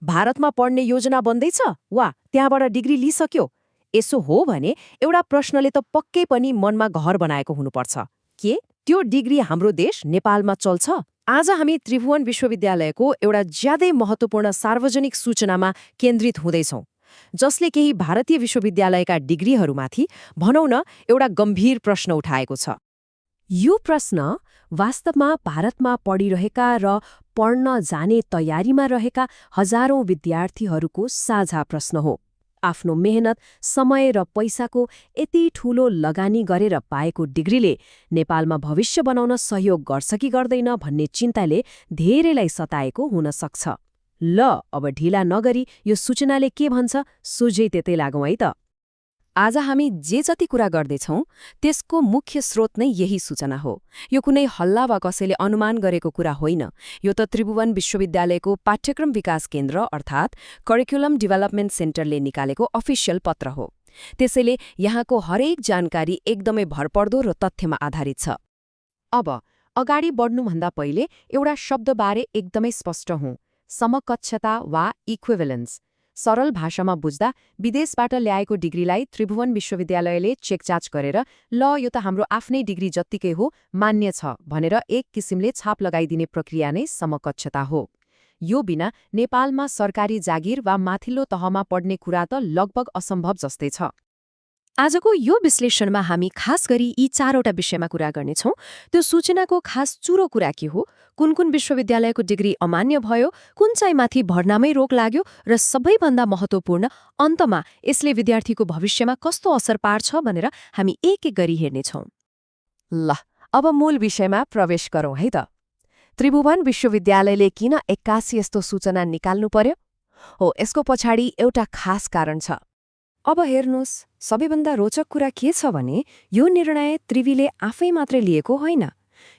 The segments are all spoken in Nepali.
भारतमा पढ्ने योजना बन्दैछ वा त्यहाँबाट डिग्री लिइसक्यो? यसो हो भने एउटा प्रश्नले त पक्कै पनि मनमा घर बनाएको हुनुपर्छ। के त्यो डिग्री हाम्रो देश नेपालमा चल्छ? आज हामी त्रिभुवन विश्वविद्यालयको एउटा ज्यादै महत्त्वपूर्ण सार्वजनिक सूचनामा केन्द्रित हुँदैछौँ, जसले केही भारतीय विश्वविद्यालयका डिग्रीहरूमाथि भनौँ न एउटा गम्भीर प्रश्न उठाएको छ। यो प्रश्न वास्तवमा भारतमा पढिरहेका र पढ्न जाने तयारीमा रहेका हजारौं विद्यार्थीहरूको साझा प्रश्न हो। आफ्नो मेहनत, समय र पैसाको यति ठूलो लगानी गरेर पाएको डिग्रीले नेपालमा भविष्य बनाउन सहयोग गर्छ कि गर्दैन भन्ने चिन्ताले धेरैलाई सताएको हुन सक्छ। ल अब ढिला नगरी यो सूचनाले के भन्छ सोझै त्यतै लागौँ है त। आज हामी जे जति कुरा गर्दैछौँ त्यसको मुख्य स्रोत नै यही सूचना हो। यो कुनै हल्ला वा कसैले अनुमान गरेको कुरा होइन। यो त त्रिभुवन विश्वविद्यालयको पाठ्यक्रम विकास केन्द्र अर्थात् करिकुलम डेभलपमेन्ट सेन्टरले निकालेको अफिसियल पत्र हो। त्यसैले यहाँको हरेक जानकारी एकदमै भरपर्दो र तथ्यमा आधारित छ। अब अगाडि बढ्नुभन्दा पहिले एउटा शब्दबारे एकदमै स्पष्ट हुँ: समकक्षता वा इक्विभेलेन्स। सरल भाषामा बुझ्दा विदेशबाट ल्याएको डिग्रीलाई त्रिभुवन विश्वविद्यालयले चेकजाँच गरेर ल यो त हाम्रो आफ्नै डिग्री जत्तिकै हो, मान्य छ भनेर एक किसिमले छाप लगाइदिने प्रक्रिया नै समकक्षता हो। यो बिना नेपालमा सरकारी जागिर वा माथिल्लो तहमा पढ्ने कुरा त लगभग असम्भव जस्तै छ। आजको यो विश्लेषणमा हामी खास गरी यी चारवटा विषयमा कुरा गर्नेछौँ। त्यो सूचनाको खास चुरो कुरा के हो, कुन कुन विश्वविद्यालयको डिग्री अमान्य भयो, कुन चाहिँ माथि भर्नामै रोक लाग्यो, र सबैभन्दा महत्त्वपूर्ण अन्तमा यसले विद्यार्थीको भविष्यमा कस्तो असर पार्छ भनेर हामी एक एक गरी हेर्नेछौँ। ल अब मूल विषयमा प्रवेश गरौँ है त। त्रिभुवन विश्वविद्यालयले किन 81 यस्तो सूचना निकाल्नु पर्यो? हो, यसको पछाडि एउटा खास कारण छ। अब हेर्नुहोस्, सबैभन्दा रोचक कुरा के छ भने यो निर्णय त्रिवीले आफै मात्रै लिएको होइन।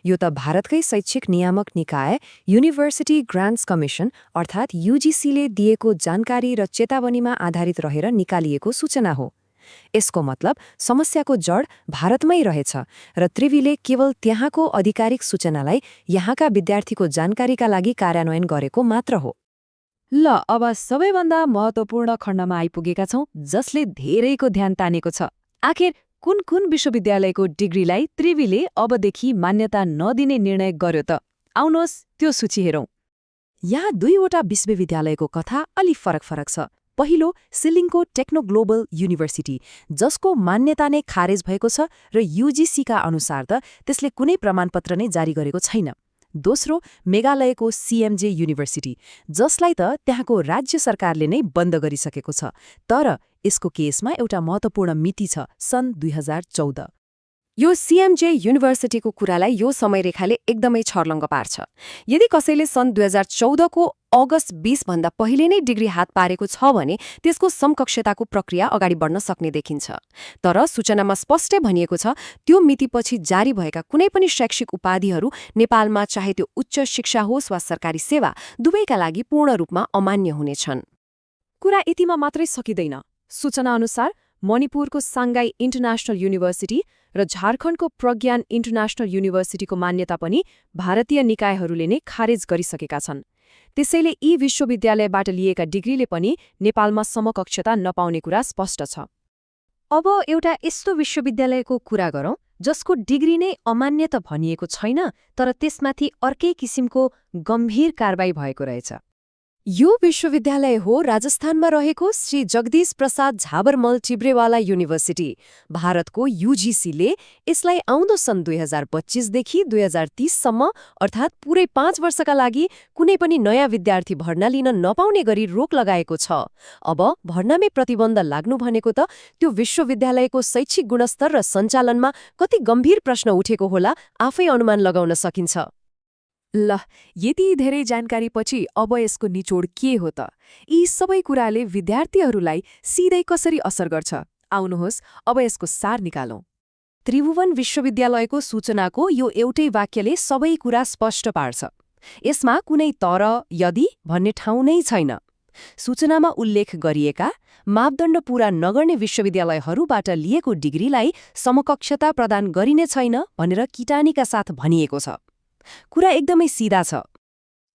यो त भारतकै शैक्षिक नियामक निकाय युनिभर्सिटी ग्रान्ट्स कमिसन अर्थात् युजीसीले दिएको जानकारी र चेतावनीमा आधारित रहेर निकालिएको सूचना हो। यसको मतलब समस्याको जड भारतमै रहेछ र त्रिवीले केवल त्यहाँको आधिकारिक सूचनालाई यहाँका विद्यार्थीको जानकारीका लागि कार्यान्वयन गरेको मात्र हो। ल अब सबैभन्दा महत्त्वपूर्ण खण्डमा आइपुगेका छौँ, जसले धेरैको ध्यान तानेको छ। आखिर कुन कुन विश्वविद्यालयको डिग्रीलाई त्रिवीले अबदेखि मान्यता नदिने निर्णय गर्यो त? आउनुहोस् त्यो सूची हेरौँ। यहाँ दुईवटा विश्वविद्यालयको कथा अलि फरक छ। पहिलो सिलिङको टेक्नो ग्लोबल युनिभर्सिटी, जसको मान्यता नै खारेज भएको छ र युजीसीका अनुसार त त्यसले कुनै प्रमाणपत्र नै जारी गरेको छैन। दोस्रो मेघालयको सीएमजे युनिभर्सिटी, जसलाई त त्यहाँको राज्य सरकारले नै बन्द गरिसकेको छ, तर यसको केसमा एउटा महत्त्वपूर्ण मिति छ, सन् 2014। यो सीएमजे युनिभर्सिटीको कुरालाई यो समयरेखाले एकदमै छर्लङ्ग पार्छ। यदि कसैले सन् 2014 को अगस्त 20 भन्दा पहिले नै डिग्री हात पारेको छ भने त्यसको समकक्षताको प्रक्रिया अगाडि बढ्न सक्ने देखिन्छ। तर सूचनामा स्पष्टै भनिएको छ त्यो मितिपछि जारी भएका कुनै पनि शैक्षिक उपाधिहरू नेपालमा चाहे त्यो उच्च शिक्षा होस् वा सरकारी सेवा, दुवैका लागि पूर्ण रूपमा अमान्य हुनेछन्। कुरा यतिमा मात्रै सकिँदैन। सूचना अनुसार मणिपुरको साङ्गाई इन्टरनेसनल युनिभर्सिटी र झारखण्डको प्रज्ञान इन्टरनेसनल युनिभर्सिटीको मान्यता पनि भारतीय निकायहरूले नै खारेज गरिसकेका छन्। त्यसैले यी विश्वविद्यालयबाट लिएका डिग्रीले पनि नेपालमा समकक्षता नपाउने कुरा स्पष्ट छ। अब एउटा यस्तो विश्वविद्यालयको कुरा गरौँ जसको डिग्री नै अमान्य त भनिएको छैन, तर त्यसमाथि अर्कै किसिमको गम्भीर कारबाही भएको रहेछ। यो विश्वविद्यालय हो राजस्थानमा रहेको श्री जगदीश प्रसाद झाबरमल चिब्रेवाला युनिभर्सिटी। भारतको युजीसीले यसलाई आउँदो सन् 2025 देखि 2030 सम्म अर्थात् पुरै 5 वर्षका लागि कुनै पनि नयाँ विद्यार्थी भर्ना लिन नपाउने गरी रोक लगाएको छ। अब भर्नामै प्रतिबन्ध लाग्नु भनेको त त्यो विश्वविद्यालयको शैक्षिक गुणस्तर र सञ्चालनमा कति गम्भीर प्रश्न उठेको होला आफै अनुमान लगाउन सकिन्छ। ल यति धेरै जानकारीपछि अब यसको निचोड के हो त? यी सबै कुराले विद्यार्थीहरूलाई सिधै कसरी असर गर्छ? आउनुहोस् अब यसको सार निकालौँ। त्रिभुवन विश्वविद्यालयको सूचनाको यो एउटै वाक्यले सबै कुरा स्पष्ट पार्छ। यसमा कुनै तर, यदि भन्ने ठाउँ नै छैन। सूचनामा उल्लेख गरिएका मापदण्ड पूरा नगर्ने विश्वविद्यालयहरूबाट लिएको डिग्रीलाई समकक्षता प्रदान गरिने छैन भनेर किटानीका साथ भनिएको छ। कुरा एकदमै सिधा छ।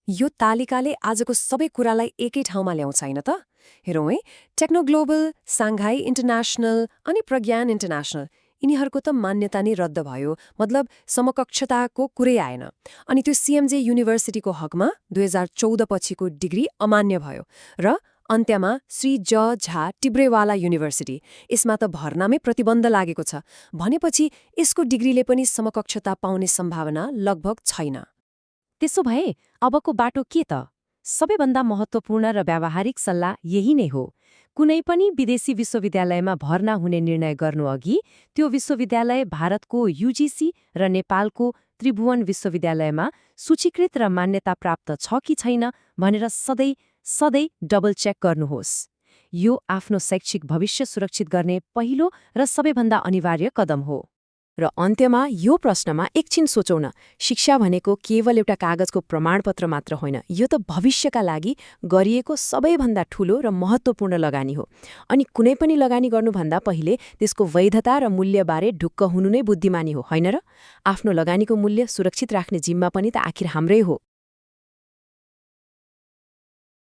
यो तालिकाले आजको सबै कुरालाई एकै ठाउँमा ल्याउँछ होइन त? हेरौँ है, टेक्नोग्लोबल, साङ्घाई इन्टरनेसनल अनि प्रज्ञान इन्टरनेसनल यिनीहरूको त मान्यता नै रद्द भयो, मतलब समकक्षताको कुरै आएन। अनि त्यो सीएमजे युनिभर्सिटीको हकमा 2014 पछिको डिग्री अमान्य भयो र अन्त्यमा श्री ज झा टिब्रेवाला युनिभर्सिटी, यसमा त भर्नामै प्रतिबन्ध लागेको छ भनेपछि यसको डिग्रीले पनि समकक्षता पाउने सम्भावना लगभग छैन। त्यसो भए अबको बाटो के त? सबैभन्दा महत्त्वपूर्ण र व्यावहारिक सल्लाह यही नै हो। कुनै पनि विदेशी विश्वविद्यालयमा भर्ना हुने निर्णय गर्नुअघि त्यो विश्वविद्यालय भारतको यूजीसी र नेपालको त्रिभुवन विश्वविद्यालयमा सूचीकृत र मान्यता प्राप्त छ कि छैन भनेर सधैँ डबल चेक गर्नुहोस्। यो आफ्नो शैक्षिक भविष्य सुरक्षित गर्ने पहिलो र सबैभन्दा अनिवार्य कदम हो। र अन्त्यमा यो प्रश्नमा एकछिन सोचौँ न, शिक्षा भनेको केवल एउटा कागजको प्रमाणपत्र मात्र होइन, यो त भविष्यका लागि गरिएको सबैभन्दा ठूलो र महत्त्वपूर्ण लगानी हो। अनि कुनै पनि लगानी गर्नुभन्दा पहिले त्यसको वैधता र मूल्यबारे ढुक्क हुनु नै बुद्धिमानी हो, होइन र? आफ्नो लगानीको मूल्य सुरक्षित राख्ने जिम्मा पनि त आखिर हाम्रै हो।